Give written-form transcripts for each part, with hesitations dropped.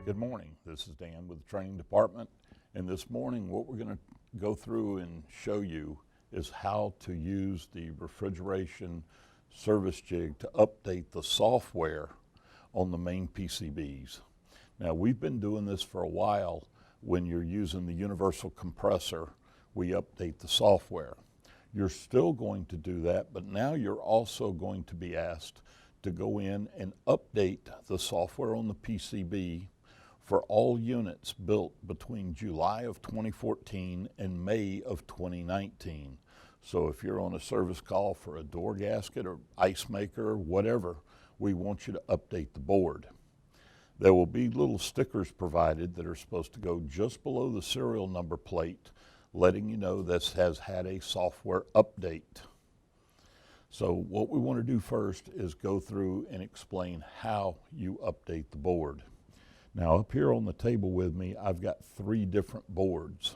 Good morning. This is Dan with the training department, and this morning what we're going to go through and show you is how to use the refrigeration service jig to update the software on the main PCBs. Now, we've been doing this for a while. When you're using the universal compressor, we update the software. You're still going to do that, but now you're also going to be asked to go in and update the software on the PCB for all units built between July of 2014 and May of 2019. So if you're on a service call for a door gasket or ice maker or whatever, we want you to update the board. There will be little stickers provided that are supposed to go just below the serial number plate, letting you know this has had a software update. So what we want to do first is go through and explain how you update the board. Now, up here on the table with me, I've got 3 different boards.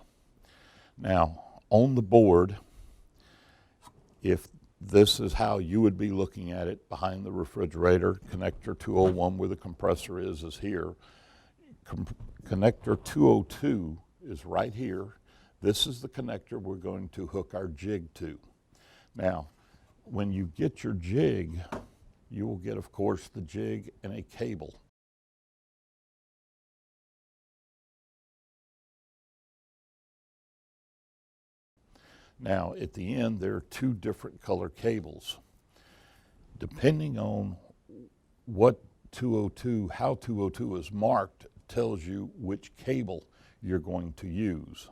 Now, on the board, if this is how you would be looking at it, behind the refrigerator, connector 201 where the compressor is here. Connector 202 is right here. This is the connector we're going to hook our jig to. Now, when you get your jig, you will get, of course, the jig and a cable. Now, at the end, there are 2 different color cables. Depending on what 202, how 202 is marked, tells you which cable you're going to use.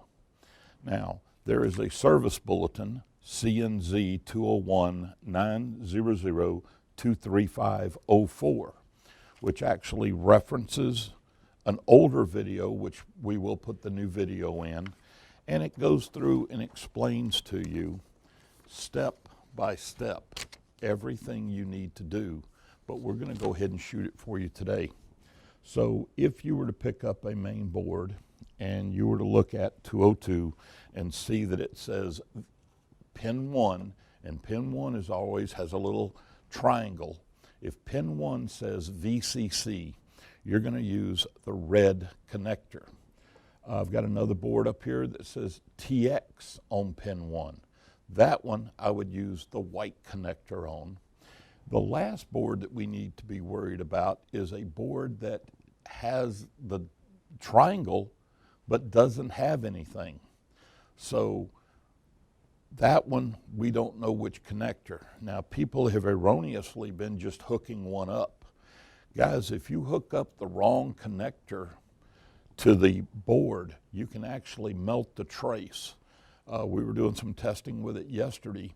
Now, there is a service bulletin, CNZ 201-900-23504, which actually references an older video, which we will put the new video in, and it goes through and explains to you step by step everything you need to do, but we're going to go ahead and shoot it for you today. So if you were to pick up a main board and you were to look at 202 and see that it says pin 1, and pin 1 is always has a little triangle. If pin 1 says VCC, you're going to use the red connector. I've got another board up here that says TX on pin 1. That one I would use the white connector on. The last board that we need to be worried about is a board that has the triangle but doesn't have anything. So that one, we don't know which connector. Now, people have erroneously been just hooking one up. Guys, if you hook up the wrong connector to the board, you can actually melt the trace. We were doing some testing with it yesterday,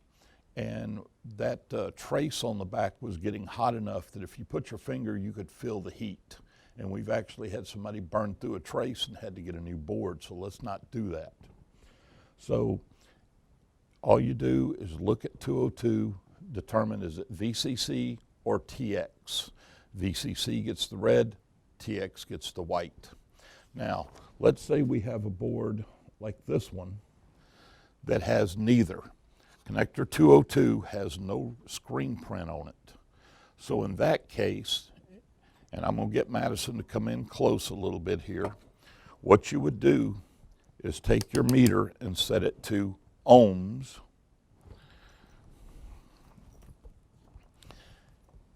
and that trace on the back was getting hot enough that if you put your finger, you could feel the heat. And we've actually had somebody burn through a trace and had to get a new board, so let's not do that. So all you do is look at 202, determine is it VCC or TX. VCC gets the red, TX gets the white. Now, let's say we have a board like this one that has neither. Connector 202 has no screen print on it. So in that case, and I'm going to get Madison to come in close a little bit here, what you would do is take your meter and set it to ohms.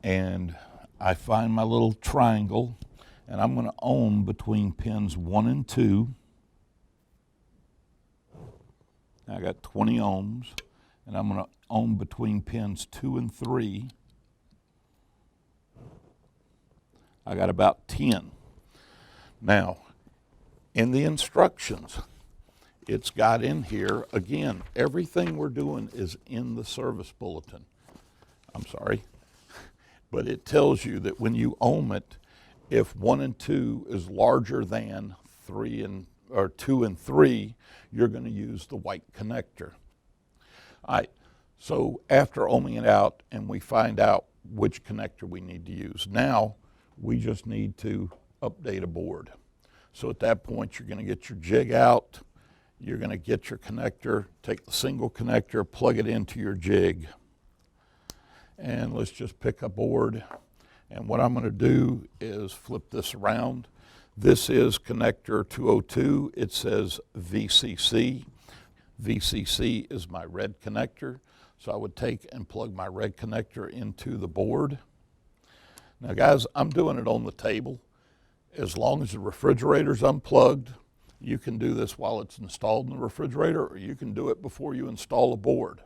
And I find my little triangle, and I'm going to ohm between pins 1 and 2. I got 20 ohms, and I'm going to ohm between pins 2 and 3. I got about 10. Now, in the instructions, it's got in here, again, everything we're doing is in the service bulletin. I'm sorry. But it tells you that when you ohm it, if 1 and 2 is larger than 2 and 3, you're going to use the white connector. All right, so after ohming it out and we find out which connector we need to use, now we just need to update a board. So at that point, you're going to get your jig out, you're going to get your connector, take the single connector, plug it into your jig. And let's just pick a board. And what I'm going to do is flip this around. This is connector 202. It says VCC. VCC is my red connector. So I would take and plug my red connector into the board. Now guys, I'm doing it on the table. As long as the refrigerator's unplugged, you can do this while it's installed in the refrigerator, or you can do it before you install a board.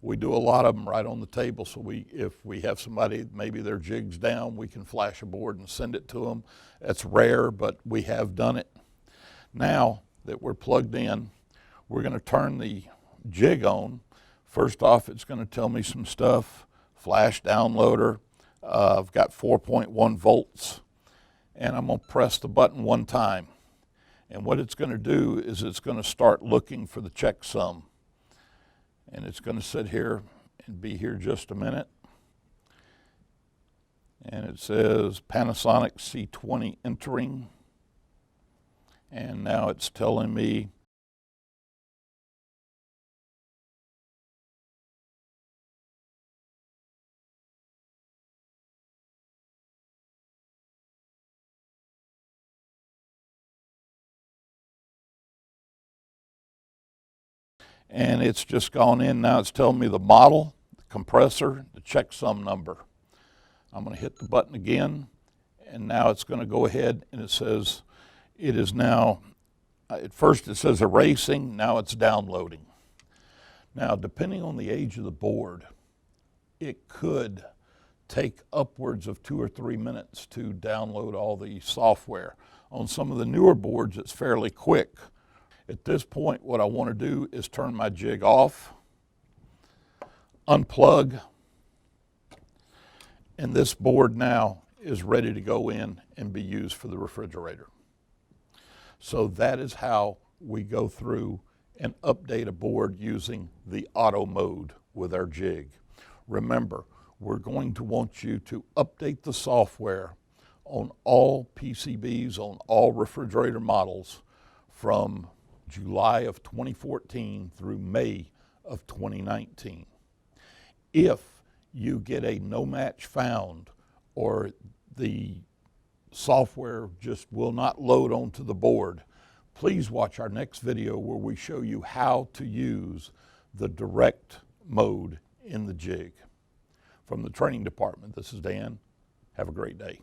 We do a lot of them right on the table, so if we have somebody, maybe their jig's down, we can flash a board and send it to them. That's rare, but we have done it. Now that we're plugged in, we're going to turn the jig on. First off, it's going to tell me some stuff. Flash downloader. I've got 4.1 volts, and I'm going to press the button one time. And what it's going to do is it's going to start looking for the checksum. And it's going to sit here and be here just a minute. And it says Panasonic C20 entering. And now it's telling me and it's just gone in. Now it's telling me the model, the compressor, the checksum number. I'm going to hit the button again, and now it's going to go ahead and it says it is now, at first it says erasing, now it's downloading. Now, depending on the age of the board, it could take upwards of 2 or 3 minutes to download all the software. On some of the newer boards, it's fairly quick. At this point, what I want to do is turn my jig off, unplug, and this board now is ready to go in and be used for the refrigerator. So that is how we go through and update a board using the auto mode with our jig. Remember, we're going to want you to update the software on all PCBs, on all refrigerator models from July of 2014 through May of 2019. If you get a no match found or the software just will not load onto the board, please watch our next video where we show you how to use the direct mode in the jig. From the training department, this is Dan. Have a great day.